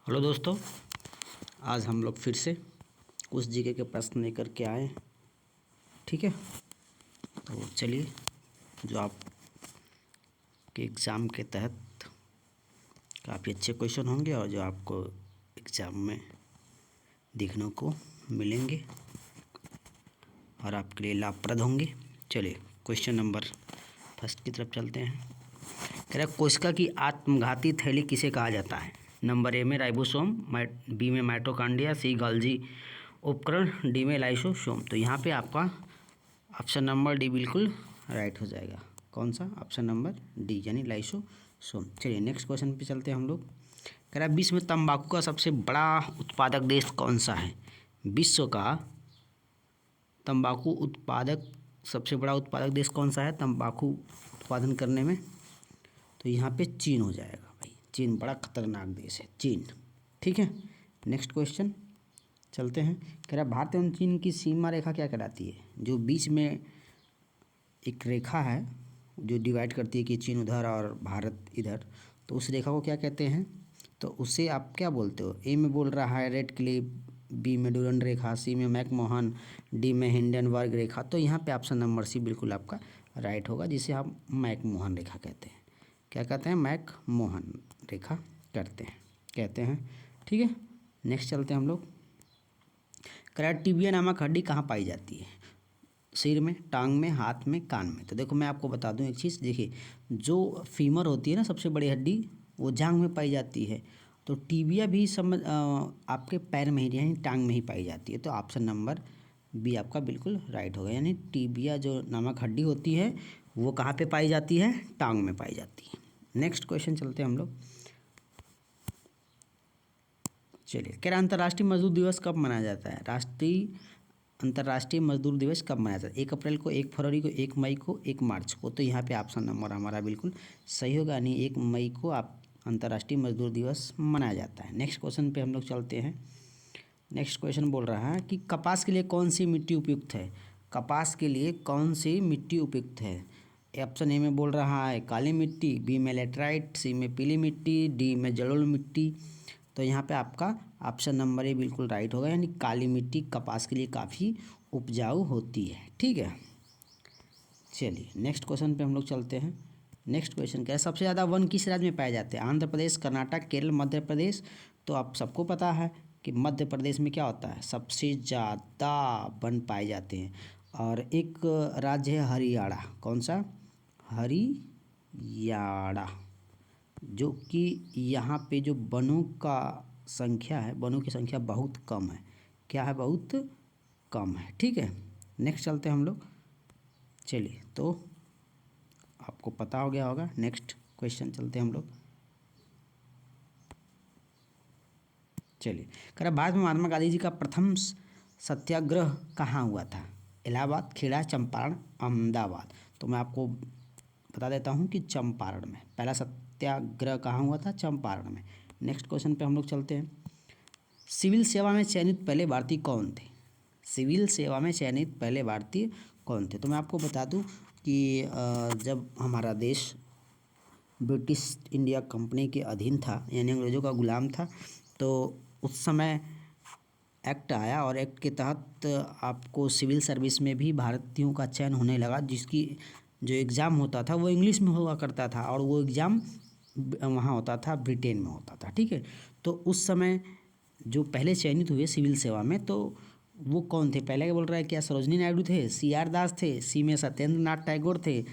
Hello दोस्तों, आज हम लोग फिर से कुछ जीके के प्रश्न लेकर के आए। ठीक है, तो चलिए, जो आपके एग्ज़ाम के तहत काफ़ी अच्छे क्वेश्चन होंगे और जो आपको एग्ज़ाम में देखने को मिलेंगे और आपके लिए लाभप्रद होंगे। चलिए क्वेश्चन नंबर फर्स्ट की तरफ चलते हैं। कह रहा है कोशिका की आत्मघाती थैली किसे कहा जाता है? नंबर ए में राइबोसोम, बी में माइटोकॉन्ड्रिया, सी गोल्गी उपकरण, डी में लाइसोसोम। तो यहाँ पे आपका ऑप्शन नंबर डी बिल्कुल राइट हो जाएगा। कौन सा? ऑप्शन नंबर डी यानी लाइसोसोम। चलिए नेक्स्ट क्वेश्चन पे चलते हैं हम लोग। कह रहा है विश्व में तंबाकू का सबसे बड़ा उत्पादक देश कौन सा है? विश्व का तंबाकू उत्पादक सबसे बड़ा उत्पादक देश कौन सा है तंबाकू उत्पादन करने में? तो यहाँ पे चीन हो जाएगा भाई। चीन बड़ा खतरनाक देश है, चीन। ठीक है, नेक्स्ट क्वेश्चन चलते हैं। कह रहा भारत एवं चीन की सीमा रेखा क्या कहलाती है? जो बीच में एक रेखा है जो डिवाइड करती है कि चीन उधर और भारत इधर, तो उस रेखा को क्या कहते हैं? तो उसे आप क्या बोलते हो? ए में बोल रहा है रेड क्लिफ, बी में डूरंड रेखा, सी में मैकमोहन, डी में हिंडनबर्ग रेखा। तो यहाँ पे ऑप्शन नंबर सी बिल्कुल आपका राइट होगा, जिसे आप मैकमोहन रेखा कहते हैं। क्या कहते हैं? मैकमोहन रेखा कहते हैं। ठीक है, नेक्स्ट चलते हैं हम लोग। टिबिया नामक हड्डी कहाँ पाई जाती है? सिर में, टांग में, हाथ में, कान में। तो देखो मैं आपको बता दूं एक चीज़। देखिए, जो फीमर होती है ना सबसे बड़ी हड्डी, वो जांघ में पाई जाती है। तो टिबिया भी आपके पैर में ही यानी टांग में ही पाई जाती है। तो ऑप्शन नंबर बी आपका बिल्कुल राइट होगा, यानी टिबिया जो नामक हड्डी होती है वो कहाँ पे पाई जाती है? टांग में पाई जाती है। नेक्स्ट क्वेश्चन चलते हैं हम लोग। चलिए, कह रहा अंतर्राष्ट्रीय मजदूर दिवस कब मनाया जाता है? अंतर्राष्ट्रीय मजदूर दिवस कब मनाया जाता है? 1 अप्रैल को, 1 फरवरी को, 1 मई को, 1 मार्च को। तो यहाँ पे ऑप्शन नंबर हमारा बिल्कुल सही होगा, यानी 1 मई को आप अंतर्राष्ट्रीय मजदूर दिवस मनाया जाता है। नेक्स्ट क्वेश्चन पे हम लोग चलते हैं। नेक्स्ट क्वेश्चन बोल रहा है कि कपास के लिए कौन सी मिट्टी उपयुक्त है? कपास के लिए कौन सी मिट्टी उपयुक्त है? ऑप्शन ए में बोल रहा है काली मिट्टी, बी में लेटराइट, सी में पीली मिट्टी, डी में जलोढ़ मिट्टी। तो यहाँ पे आपका ऑप्शन नंबर ए बिल्कुल राइट होगा, यानी काली मिट्टी कपास के लिए काफ़ी उपजाऊ होती है। ठीक है, चलिए नेक्स्ट क्वेश्चन पे हम लोग चलते हैं। नेक्स्ट क्वेश्चन क्या है? सबसे ज़्यादा वन किस राज्य में पाए जाते हैं? आंध्र प्रदेश, कर्नाटक, केरल, मध्य प्रदेश। तो आप सबको पता है कि मध्य प्रदेश में क्या होता है? सबसे ज़्यादा वन पाए जाते हैं। और एक राज्य है हरियाणा। कौन सा? हरियाणा, जो कि यहाँ पे जो वनों का संख्या है, वनों की संख्या बहुत कम है। क्या है? बहुत कम है। ठीक है, नेक्स्ट चलते हैं हम लोग। चलिए, तो आपको पता हो गया होगा। नेक्स्ट क्वेश्चन चलते हैं हम लोग। चलिए, कह रहा भारत में महात्मा गांधी जी का प्रथम सत्याग्रह कहाँ हुआ था? इलाहाबाद, खेड़ा, चंपारण, अहमदाबाद। तो मैं आपको बता देता हूँ कि चंपारण में पहला सत्याग्रह कहाँ हुआ था? चंपारण में। नेक्स्ट क्वेश्चन पे हम लोग चलते हैं। सिविल सेवा में चयनित पहले भारतीय कौन थे? सिविल सेवा में चयनित पहले भारतीय कौन थे? तो मैं आपको बता दूं कि जब हमारा देश ब्रिटिश इंडिया कंपनी के अधीन था, यानी अंग्रेज़ों का गुलाम था, तो उस समय एक्ट आया और एक्ट के तहत आपको सिविल सर्विस में भी भारतीयों का चयन होने लगा, जिसकी जो एग्ज़ाम होता था वो इंग्लिश में हुआ करता था और वो एग्ज़ाम वहाँ होता था, ब्रिटेन में होता था। ठीक है, तो उस समय जो पहले चयनित हुए सिविल सेवा में, तो वो कौन थे? पहले क्या बोल रहा है? क्या सरोजनी नायडू थे, CR दास थे, सी में सत्येंद्र नाथ टैगोर थे,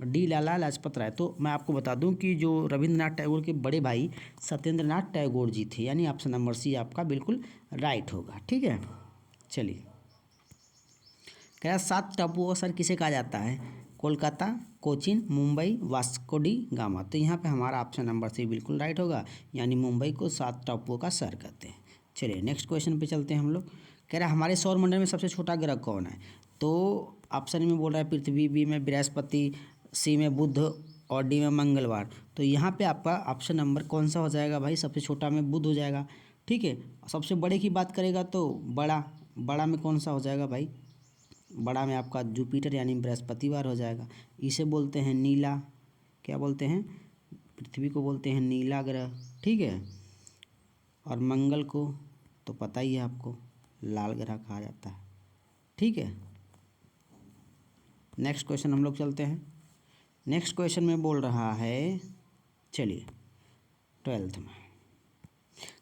डी लाला लाजपत राय। तो मैं आपको बता दूं कि जो रविंद्रनाथ टैगोर के बड़े भाई सत्येंद्र नाथ टैगोर जी थे, यानी ऑप्शन नंबर सी आपका बिल्कुल राइट होगा। ठीक है, चलिए, क्या 7 टापुओं का शहर किसे कहा जाता है? Kolkata, Cochin, Mumbai, Vasco D gamma. तो यहाँ पे हमारा ऑप्शन नंबर सी बिल्कुल राइट होगा, यानी मुंबई को 7 टापुओं का शहर कहते हैं। चलिए नेक्स्ट क्वेश्चन पे चलते हैं हम लोग। कह रहा है हमारे सौरमंडल में सबसे छोटा ग्रह कौन है? तो ऑप्शन में बोल रहा है पृथ्वी, बी में बृहस्पति, सी में बुध और डी में मंगलवार। तो यहाँ पे आपका ऑप्शन नंबर कौन सा हो जाएगा भाई? सबसे छोटा में बुध हो जाएगा। ठीक है, सबसे बड़े की बात करेगा तो बड़ा में कौन सा हो जाएगा भाई? बड़ा में आपका जुपिटर यानी बृहस्पतिवार हो जाएगा। इसे बोलते हैं नीला, क्या बोलते हैं? पृथ्वी को बोलते हैं नीला ग्रह। ठीक है, और मंगल को तो पता ही है आपको लाल ग्रह कहा जाता है। ठीक है, नेक्स्ट क्वेश्चन हम लोग चलते हैं। नेक्स्ट क्वेश्चन में बोल रहा है, चलिए 12th में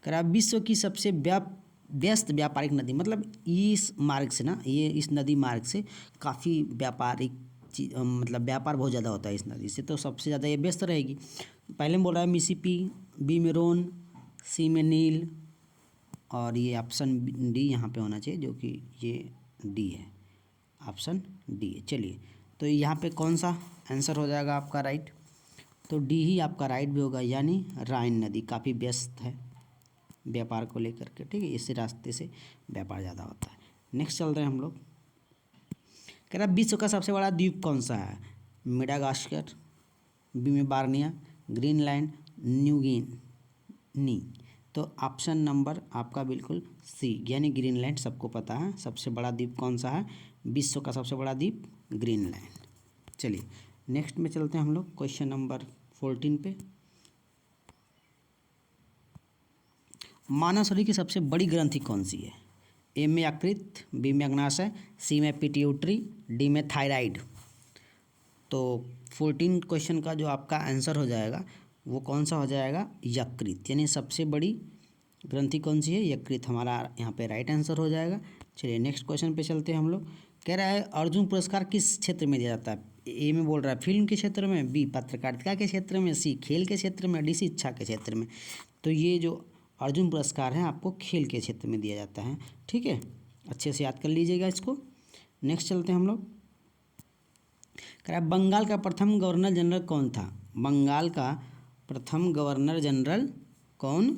करा विश्व की सबसे व्यस्त व्यापारिक नदी, मतलब इस मार्ग से ना, ये इस नदी मार्ग से काफ़ी व्यापारिक मतलब व्यापार बहुत ज़्यादा होता है इस नदी से, तो सबसे ज़्यादा ये व्यस्त रहेगी। पहले में बोल रहा है मिसिसिपी, बी में रोन, सी में नील, और ये ऑप्शन डी यहाँ पे होना चाहिए, जो कि ये डी है, ऑप्शन डी है। चलिए, तो यहाँ पे कौन सा आंसर हो जाएगा आपका राइट? तो डी ही आपका राइट भी होगा, यानी राइन नदी काफ़ी व्यस्त है व्यापार को लेकर के। ठीक है, इसी रास्ते से व्यापार ज़्यादा होता है। नेक्स्ट चल रहे हैं हम लोग। कह रहा विश्व का सबसे बड़ा द्वीप कौन सा है? मेडागास्कर, बी में बार्निया, ग्रीनलैंड, न्यूगिनी। तो ऑप्शन नंबर आपका बिल्कुल सी, यानी ग्रीनलैंड। सबको पता है सबसे बड़ा द्वीप कौन सा है, विश्व का सबसे बड़ा द्वीप ग्रीनलैंड। चलिए नेक्स्ट में चलते हैं हम लोग क्वेश्चन नंबर 14 पे। मानव शरीर की सबसे बड़ी ग्रंथि कौन सी है? ए में यकृत, बी में अग्नाशय, सी में पिट्यूटरी, डी में थायराइड। तो 14 क्वेश्चन का जो आपका आंसर हो जाएगा वो कौन सा हो जाएगा? यकृत, यानी सबसे बड़ी ग्रंथि कौन सी है? यकृत हमारा यहाँ पे राइट आंसर हो जाएगा। चलिए नेक्स्ट क्वेश्चन पे चलते हैं हम लोग। कह रहा है अर्जुन पुरस्कार किस क्षेत्र में दिया जाता है? ए में बोल रहा है फिल्म के क्षेत्र में, बी पत्रकारिता के क्षेत्र में, सी खेल के क्षेत्र में, डी शिक्षा के क्षेत्र में। तो ये जो अर्जुन पुरस्कार है आपको खेल के क्षेत्र में दिया जाता है। ठीक है, अच्छे से याद कर लीजिएगा इसको। नेक्स्ट चलते हैं हम लोग। कह रहा है बंगाल का प्रथम गवर्नर जनरल कौन था? बंगाल का प्रथम गवर्नर जनरल कौन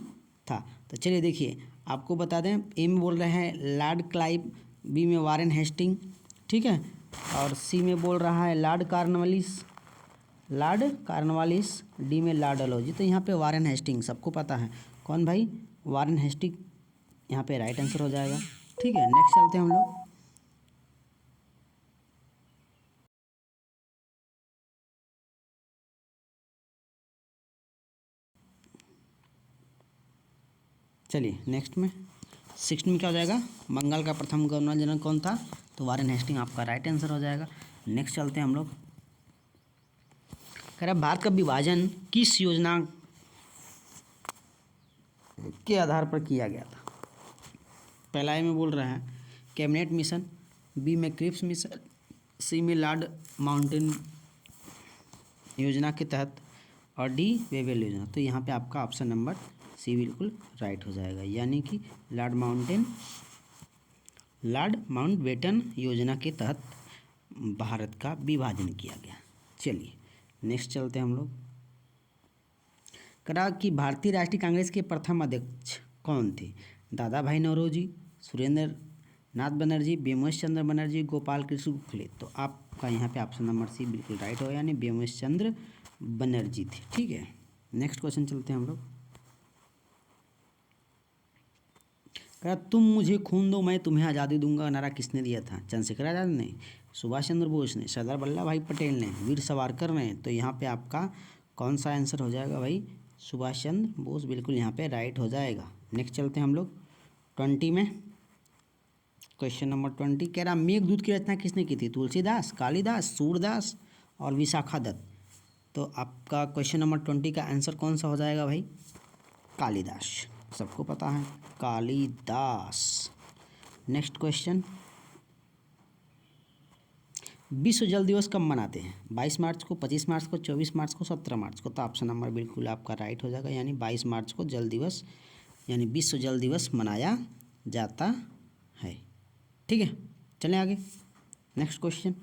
था? तो चलिए देखिए, आपको बता दें, ए में बोल रहे हैं लॉर्ड क्लाइव, बी में वारेन हेस्टिंग, ठीक है, और सी में बोल रहा है लॉर्ड कार्नवालिस, डी में लॉर्ड डलहौजी। तो यहाँ पे वारेन हेस्टिंग सबको पता है, कौन भाई? वारेन हेस्टिंग यहाँ पे राइट आंसर हो जाएगा। ठीक है, नेक्स्ट चलते हैं हम लोग। चलिए नेक्स्ट में 16 में क्या हो जाएगा? बंगाल का प्रथम गवर्नर जनरल कौन था? तो वारेन हेस्टिंग आपका राइट आंसर हो जाएगा। नेक्स्ट चलते हैं हम लोग। कह रहा है भारत का विभाजन किस योजना के आधार पर किया गया था? पहला ए में बोल रहा है कैबिनेट मिशन, बी में क्रिप्स मिशन, सी में लॉर्ड माउंटेन योजना के तहत, और डी वेवेल योजना। तो यहाँ पे आपका ऑप्शन नंबर सी बिल्कुल राइट हो जाएगा, यानी कि लॉर्ड माउंटबेटन योजना के तहत भारत का विभाजन किया गया। चलिए नेक्स्ट चलते हैं हम लोग। करा कि भारतीय राष्ट्रीय कांग्रेस के प्रथम अध्यक्ष कौन थे? दादा भाई नौरोजी, सुरेंद्र नाथ बनर्जी, बेमोश चंद्र बनर्जी, गोपाल कृष्ण गोखले। तो आपका यहाँ पे ऑप्शन नंबर सी बिल्कुल राइट हो, यानी बेमोश चंद्र बनर्जी थे। ठीक है, नेक्स्ट क्वेश्चन चलते हैं हम लोग। कहा तुम मुझे खून दो मैं तुम्हें आज़ादी दूंगा नारा किसने दिया था? चंद्रशेखर आज़ाद ने, सुभाष चंद्र बोस ने, सरदार वल्लभ भाई पटेल ने, वीर सावरकर ने। तो यहाँ पे आपका कौन सा आंसर हो जाएगा भाई? सुभाष चंद्र बोस बिल्कुल यहाँ पे राइट हो जाएगा। नेक्स्ट चलते हैं हम लोग 20 में। क्वेश्चन नंबर 20 कह रहा मेघदूत की रचना किसने की थी? तुलसीदास, कालिदास, सूरदास और विशाखा दत्त। तो आपका क्वेश्चन नंबर 20 का आंसर कौन सा हो जाएगा भाई? कालिदास, सबको पता है कालिदास। नेक्स्ट क्वेश्चन, विश्व जल दिवस कब मनाते हैं? 22 मार्च को, 25 मार्च को, 24 मार्च को, 17 मार्च को। तो ऑप्शन नंबर बिल्कुल आपका राइट हो जाएगा, यानी 22 मार्च को जल दिवस यानी विश्व जल दिवस मनाया जाता है। ठीक है, चलें आगे। नेक्स्ट क्वेश्चन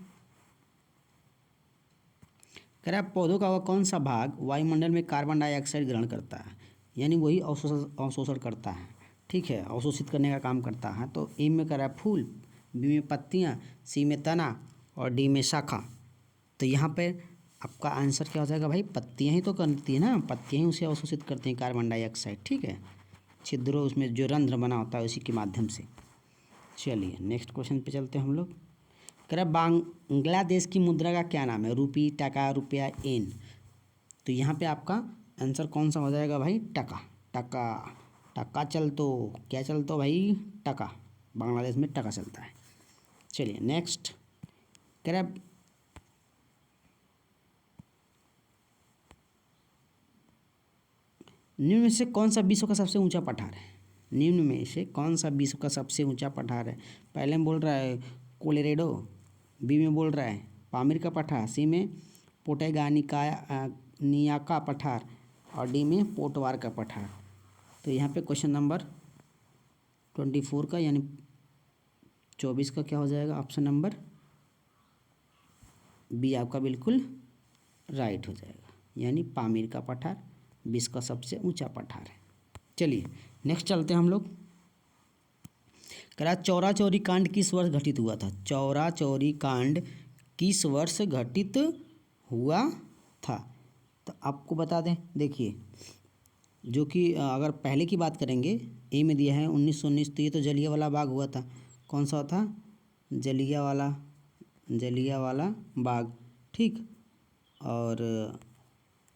कह रहा है पौधों का वह कौन सा भाग वायुमंडल में कार्बन डाइऑक्साइड ग्रहण करता है, यानी वही अवशोषण करता है। ठीक है, अवशोषित करने का काम करता है। तो ए में कह रहा है फूल, बी में पत्तियाँ, सी में तना और डी में शाखा। तो यहाँ पे आपका आंसर क्या हो जाएगा भाई? पत्तियाँ ही तो करती है ना, पत्तियाँ ही उसे अवशोषित करती हैं कार्बन डाइऑक्साइड। ठीक है, छिद्रों उसमें जो रंध्र बना होता है उसी के माध्यम से। चलिए नेक्स्ट क्वेश्चन पे चलते हैं हम लोग। कह रहा बांग्लादेश की मुद्रा का क्या नाम है? रुपी, टका, रुपया, एन। तो यहाँ पे आपका आंसर कौन सा हो जाएगा भाई? टका। टका चलतो, क्या चलतो भाई? टका, बांग्लादेश में टका चलता है। चलिए नेक्स्ट, कह रहा निम्न में से कौन सा विश्व का सबसे ऊंचा पठार है? निम्न में से कौन सा विश्व का सबसे ऊंचा पठार है? पहले में बोल रहा है कोलोराडो, बी में बोल रहा है पामीर का पठार, सी में पोटेगानिका पठार और डी में पोटवार का पठार। तो यहाँ पे क्वेश्चन नंबर 24 का यानी 24 का क्या हो जाएगा? ऑप्शन नंबर बी आपका बिल्कुल राइट हो जाएगा, यानी पामीर का पठार विश्व का सबसे ऊंचा पठार है। चलिए नेक्स्ट चलते हैं हम लोग। करा चौरा चौरी कांड किस वर्ष घटित हुआ था? चौरा चौरी कांड किस वर्ष घटित हुआ था? तो आपको बता दें, देखिए जो कि अगर पहले की बात करेंगे, ए में दिया है 1919, तो ये तो जलियांवाला बाग हुआ था। कौन सा था? जलियांवाला बाग, ठीक। और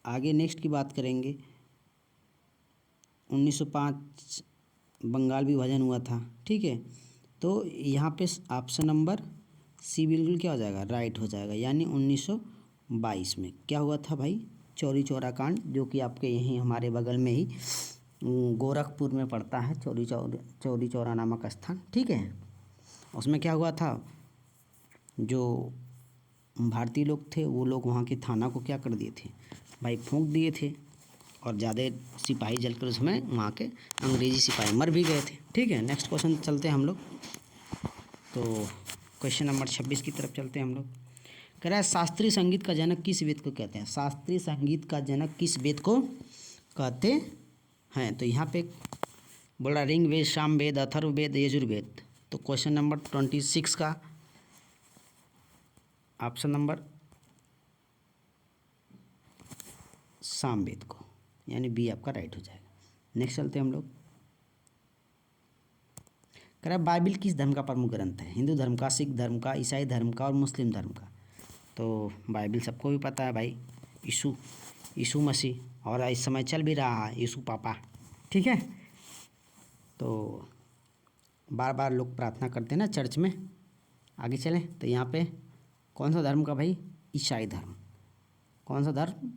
आगे नेक्स्ट की बात करेंगे, 1905 बंगाल विभाजन हुआ था, ठीक है। तो यहाँ पे ऑप्शन नंबर सी बिल्कुल क्या हो जाएगा? राइट हो जाएगा, यानी 1922 में क्या हुआ था भाई? चौरी चौरा कांड, जो कि आपके यहीं हमारे बगल में ही गोरखपुर में पड़ता है, चौरी चौरा नामक स्थान, ठीक है। उसमें क्या हुआ था, जो भारतीय लोग थे वो लोग वहाँ के थाना को क्या कर दिए थे भाई? फूंक दिए थे, और ज़्यादा सिपाही जलकर उसमें वहाँ के अंग्रेजी सिपाही मर भी गए थे, ठीक है। नेक्स्ट क्वेश्चन चलते हैं हम लोग। तो क्वेश्चन नंबर 26 की तरफ चलते हैं हम लोग। कह रहा है शास्त्रीय संगीत का जनक किस वेद को कहते हैं? शास्त्रीय संगीत का जनक किस वेद को कहते हैं? तो यहाँ पे बोल रहा ऋग वेद, साम वेद, अथर्ववेद, यजुर्वेद। तो क्वेश्चन नंबर 26 का ऑप्शन नंबर सामवेद को, यानी बी आपका राइट हो जाएगा। नेक्स्ट चलते हैं हम लोग। कह रहा है बाइबिल किस धर्म का प्रमुख ग्रंथ है? हिंदू धर्म का, सिख धर्म का, ईसाई धर्म का और मुस्लिम धर्म का। तो बाइबिल सबको भी पता है भाई, यीशु मसीह, और इस समय चल भी रहा है यीशु पापा, ठीक है। तो बार बार लोग प्रार्थना करते हैं ना चर्च में। आगे चलें तो यहाँ पे कौन सा धर्म का भाई? ईसाई धर्म। कौन सा धर्म?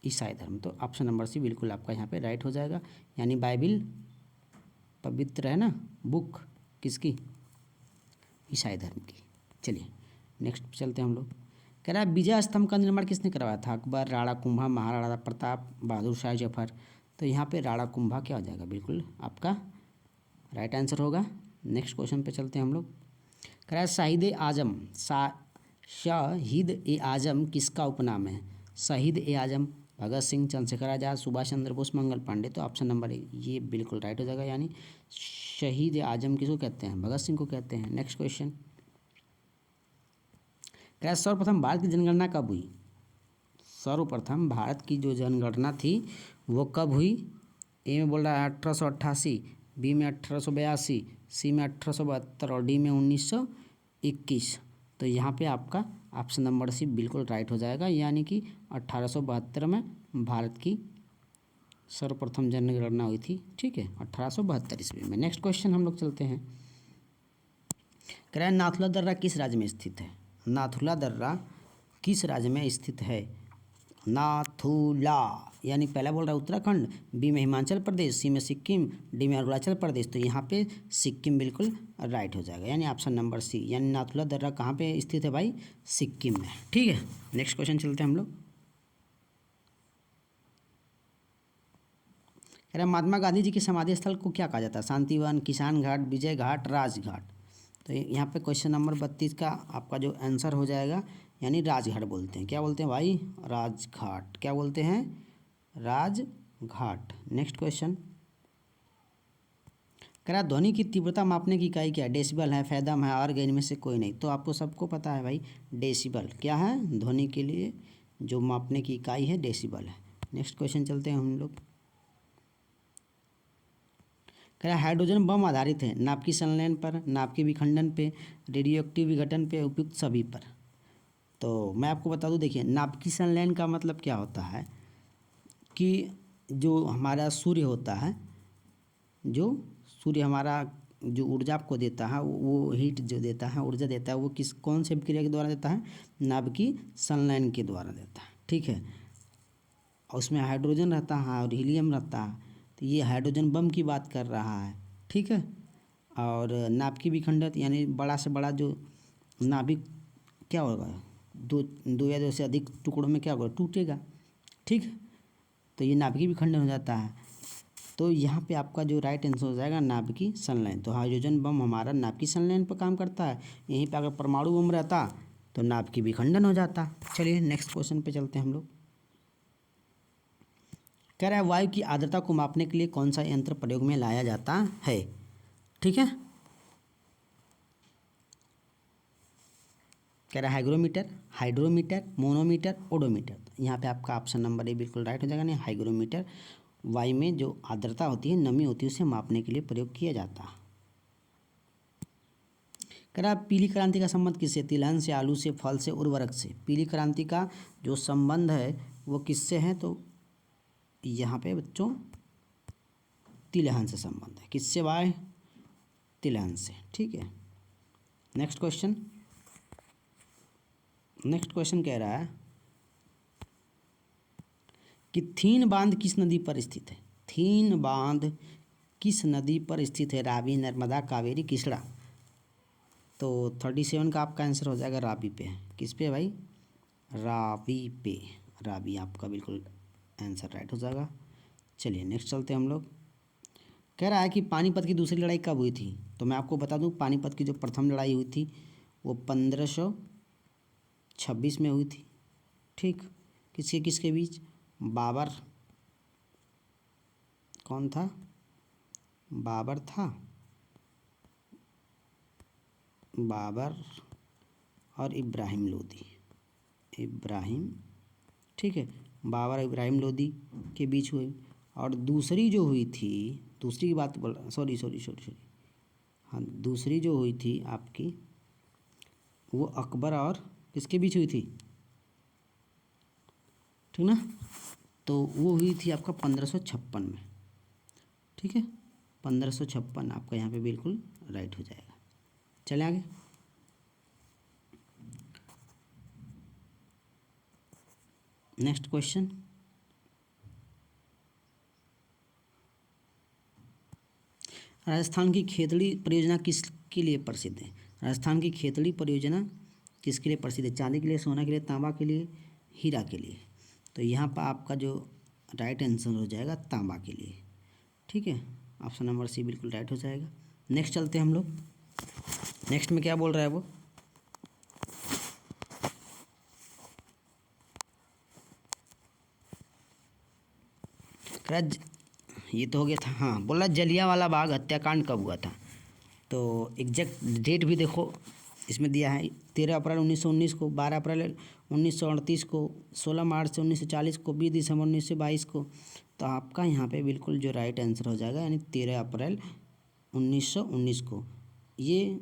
ईसाई धर्म। तो ऑप्शन नंबर सी बिल्कुल आपका यहाँ पे राइट हो जाएगा, यानी बाइबिल पवित्र है ना बुक, किसकी? ईसाई धर्म की। चलिए नेक्स्ट चलते हैं हम लोग। कह रहा है विजय स्तंभ का निर्माण किसने करवाया था? अकबर, राणा कुंभा, महाराणा प्रताप, बहादुर शाह जफर। तो यहाँ पे राणा कुंभा क्या हो जाएगा? बिल्कुल आपका राइट आंसर होगा। नेक्स्ट क्वेश्चन पे चलते हैं हम लोग। कह रहा है शहीद ए आजम किसका उपनाम है? शहीद ए आजम भगत सिंह, चंद्रशेखर आजाद, सुभाष चंद्र बोस, मंगल पांडे। तो ऑप्शन नंबर ये बिल्कुल राइट हो जाएगा, यानी शहीद ए आजम किसको कहते हैं? भगत सिंह को कहते हैं। Next question. क्या सर्वप्रथम भारत की जनगणना कब हुई? सर्वप्रथम भारत की जो जनगणना थी वो कब हुई? ए में बोल रहा है 1888, बी में 1882, सी में 1872 और डी में 1921। तो यहाँ पे आपका ऑप्शन नंबर सी बिल्कुल राइट हो जाएगा, यानी कि 1872 में भारत की सर्वप्रथम जनगणना हुई थी, ठीक है, 1872 ईस्वी में। नेक्स्ट क्वेश्चन हम लोग चलते हैं। कह रहा है नाथुला दर्रा किस राज्य में स्थित है? नाथुला दर्रा किस राज्य में स्थित है? नाथुला, यानी पहला बोल रहा है उत्तराखंड, बी में हिमाचल प्रदेश, सी में सिक्किम, डी में अरुणाचल प्रदेश। तो यहाँ पे सिक्किम बिल्कुल राइट हो जाएगा, यानी ऑप्शन नंबर सी, यानी नाथुला दर्रा कहाँ पे स्थित है भाई? सिक्किम में, ठीक है। नेक्स्ट क्वेश्चन चलते हैं हम लोग। कह रहा है महात्मा गांधी जी के समाधि स्थल को क्या कहा जाता है? शांतिवन, किसान घाट, विजय घाट, राजघाट। तो यहाँ पे क्वेश्चन नंबर 32 का आपका जो आंसर हो जाएगा, यानी राजघाट बोलते हैं। क्या बोलते हैं भाई? राजघाट। क्या बोलते हैं? राजघाट। Next question. कह रहा ध्वनि की तीव्रता मापने की इकाई क्या है? डेसिबल है, फैदम है, और इनमें से कोई नहीं। तो आपको सबको पता है भाई, डेसिबल क्या है? ध्वनि के लिए जो मापने की इकाई है डेसिबल है। नेक्स्ट क्वेश्चन चलते हैं हम लोग। कह रहा हाइड्रोजन बम आधारित है नाभिकीय संलयन पर, नाभिकीय विखंडन पे, रेडियोएक्टिव विघटन पे, उपयुक्त सभी पर। तो मैं आपको बता दूं, देखिए नाभिकीय संलयन का मतलब क्या होता है कि जो हमारा सूर्य होता है जो सूर्य हमारा जो ऊर्जा आपको देता है, वो हीट जो देता है, ऊर्जा देता है, वो कौन से क्रिया के द्वारा देता है? नाभिकीय संलयन के द्वारा देता है। ठीक है, और उसमें हाइड्रोजन रहता है और हीलियम रहता है, तो ये हाइड्रोजन बम की बात कर रहा है। ठीक है, और नाभिकीय विखंडन यानी बड़ा से बड़ा जो नाभिक क्या होगा, दो या दो से अधिक टुकड़ों में क्या होगा, टूटेगा। ठीक है, तो ये नाभिकीय विखंडन हो जाता है। तो यहाँ पे आपका जो राइट आंसर हो जाएगा नाभिकीय संलयन। तो हाइड्रोजन बम हमारा नाभिकीय संलयन पर काम करता है। यहीं पे अगर परमाणु बम रहता तो नाभिकीय विखंडन हो जाता। चलिए नेक्स्ट क्वेश्चन पे चलते हैं हम लोग। कह रहा है वायु की आर्द्रता को मापने के लिए कौन सा यंत्र प्रयोग में लाया जाता है? ठीक है, कह रहा है हाइग्रोमीटर, मोनोमीटर, ओडोमीटर। तो यहाँ पे आपका ऑप्शन नंबर ए बिल्कुल राइट हो जाएगा। नहीं, हाइग्रोमीटर वायु में जो आर्द्रता होती है, नमी होती है, उसे मापने के लिए प्रयोग किया जाता है। कह रहा है पीली क्रांति का संबंध किससे? तिलहन से, आलू से, फल से, उर्वरक से। पीली क्रांति का जो संबंध है वो किससे है? तो यहाँ पे बच्चों तिलहन से संबंध है। किससे भाई? तिलहन से। ठीक है, नेक्स्ट क्वेश्चन कह रहा है कि थीन बांध किस नदी पर स्थित है? थीन बांध किस नदी पर स्थित है? रावी, नर्मदा, कावेरी, कृष्णा। तो 37 का आपका आंसर हो जाएगा रावी पे। किस पे भाई? रावी पे। रावी आपका बिल्कुल आंसर राइट हो जाएगा। चलिए नेक्स्ट चलते हैं हम लोग। कह रहा है कि पानीपत की दूसरी लड़ाई कब हुई थी? तो मैं आपको बता दूं, पानीपत की जो प्रथम लड़ाई हुई थी वो 1526 में हुई थी। ठीक, किसके बीच? बाबर, कौन था? बाबर था, बाबर और इब्राहिम लोदी। ठीक है, बाबर और इब्राहिम लोदी के बीच हुई। और दूसरी जो हुई थी, दूसरी की बात बोल, सॉरी, हाँ, दूसरी जो हुई थी आपकी वो अकबर और किसके बीच हुई थी? ठीक ना, तो वो हुई थी आपका 1556 में। ठीक है, 1556 आपका यहाँ पे बिल्कुल राइट हो जाएगा। चले आगे। नेक्स्ट क्वेश्चन, राजस्थान की खेतड़ी परियोजना किसके लिए प्रसिद्ध है? राजस्थान की खेतड़ी परियोजना किसके लिए प्रसिद्ध है? चांदी के लिए, सोना के लिए, तांबा के लिए, हीरा के लिए। तो यहाँ पर आपका जो राइट आंसर हो जाएगा तांबा के लिए। ठीक है, ऑप्शन नंबर सी बिल्कुल राइट हो जाएगा। नेक्स्ट चलते हैं हम लोग। नेक्स्ट में क्या बोल रहा है वो? ये तो हो गया था। हाँ, बोला जलियांवाला बाग हत्याकांड कब हुआ था? तो एग्जैक्ट डेट भी देखो इसमें दिया है, 13 अप्रैल 1919 को, 12 अप्रैल 1938 को, 16 मार्च 1940 को, 20 दिसंबर 1922 को। तो आपका यहाँ पे बिल्कुल जो राइट आंसर हो जाएगा यानी 13 अप्रैल 1919 को। ये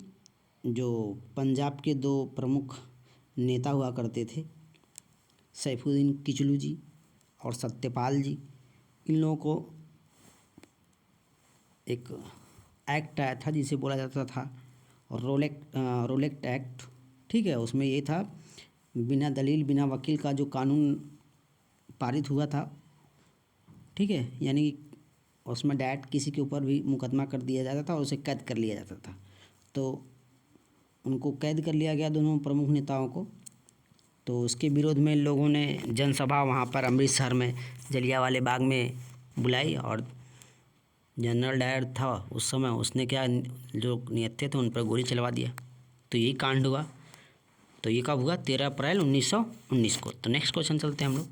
जो पंजाब के दो प्रमुख नेता हुआ करते थे, सैफुद्दीन किचलू जी और सत्यपाल जी, इन लोगों को एक एक्ट आया था जिसे बोला जाता था रोलेक्ट एक्ट। ठीक है, उसमें ये था बिना दलील, बिना वकील का जो कानून पारित हुआ था। ठीक है, यानी उसमें डायरेक्ट किसी के ऊपर भी मुकदमा कर दिया जाता था और उसे कैद कर लिया जाता था। तो उनको कैद कर लिया गया, दोनों प्रमुख नेताओं को। तो उसके विरोध में लोगों ने जनसभा वहाँ पर अमृतसर में जलियांवाले बाग में बुलाई और जनरल डायर था उस समय, उसने क्या, जो निहत्थे थे उन पर गोली चलवा दिया। तो यही कांड हुआ। तो ये कब हुआ? 13 अप्रैल 1919 को। तो नेक्स्ट क्वेश्चन चलते हैं हम लोग।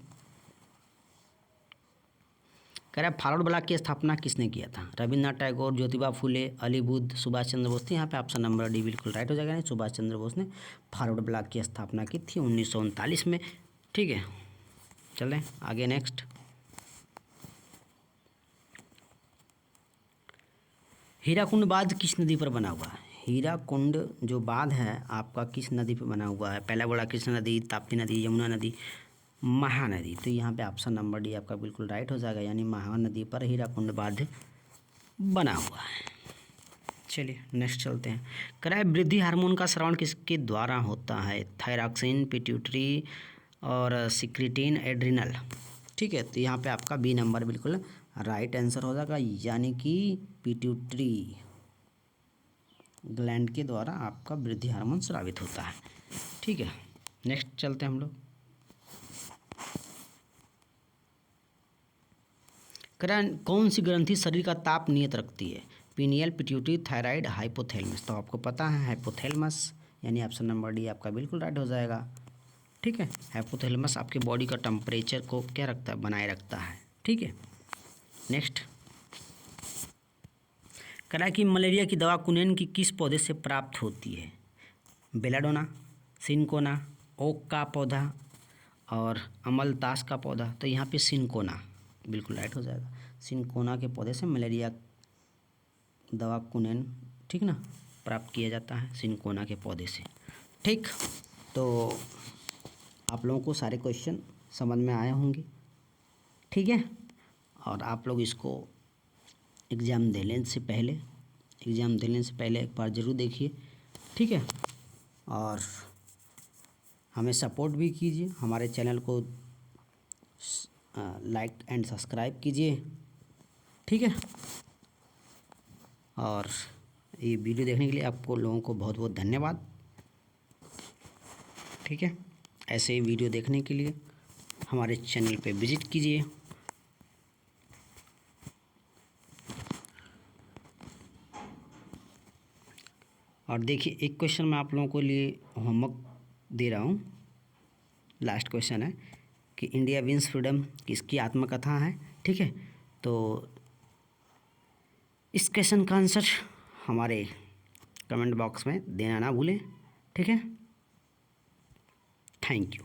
कह रहा है फॉरवर्ड ब्लॉक की स्थापना किसने किया था? रविन्द्रनाथ टैगोर, ज्योतिबा फुले, अली बुद्ध, सुभाष चंद्र बोस। यहाँ पे ऑप्शन नंबर डी बिल्कुल राइट हो जाएगा। सुभाष चंद्र बोस ने फॉरवर्ड ब्लॉक की स्थापना की थी 1939 में। ठीक है, चलें आगे। नेक्स्ट, हीराकुंड बांध किस नदी पर बना हुआ है? हीराकुंड जो बांध है आपका किस नदी पर बना हुआ है? पहला बोला कृष्णा नदी, ताप्ती नदी, यमुना नदी, महानदी। तो यहाँ पे ऑप्शन नंबर डी आपका बिल्कुल राइट हो जाएगा, यानी महानदी पर हीराकुंड बांध बना हुआ है। चलिए नेक्स्ट चलते हैं। क्रय वृद्धि हार्मोन का स्राव किसके द्वारा होता है? थायरॉक्सिन, पिट्यूटरी और सिक्रिटिन, एड्रिनल। ठीक है, तो यहाँ पे आपका बी नंबर बिल्कुल राइट आंसर हो जाएगा, यानी कि पिट्यूटरी ग्लैंड के द्वारा आपका वृद्धि हार्मोन स्रावित होता है। ठीक है, नेक्स्ट चलते हैं हम लोग। कौन सी ग्रंथि शरीर का ताप नियत रखती है? Pineal, pituitary, thyroid, hypothalamus. तो आपको पता है हाइपोथैलेमस, यानी ऑप्शन नंबर डी आपका बिल्कुल राइट हो जाएगा। ठीक है, हाइपोथैलेमस आपके बॉडी का टेम्परेचर को क्या रखता है? बनाए रखता है। ठीक है, नेक्स्ट। करा कि मलेरिया की दवा कुनेन की किस पौधे से प्राप्त होती है? बेलाडोना, सिनकोना, ओक का पौधा और अमलतास का पौधा। तो यहाँ पे सिनकोना बिल्कुल राइट हो जाएगा। सिनकोना के पौधे से मलेरिया दवा कुनेन, ठीक ना, प्राप्त किया जाता है सिनकोना के पौधे से। ठीक, तो आप लोगों को सारे क्वेश्चन समझ में आए होंगे। ठीक है, और आप लोग इसको एग्ज़ाम देने से पहले एक बार ज़रूर देखिए। ठीक है, और हमें सपोर्ट भी कीजिए, हमारे चैनल को लाइक एंड सब्सक्राइब कीजिए। ठीक है, और ये वीडियो देखने के लिए आपको लोगों को बहुत बहुत धन्यवाद। ठीक है, ऐसे ही वीडियो देखने के लिए हमारे चैनल पे विज़िट कीजिए। और देखिए, एक क्वेश्चन मैं आप लोगों को लिए होमवर्क दे रहा हूँ। लास्ट क्वेश्चन है कि इंडिया विंस फ्रीडम किसकी आत्मकथा है? ठीक है, तो इस क्वेश्चन का आंसर हमारे कमेंट बॉक्स में देना ना भूलें। ठीक है, थैंक यू।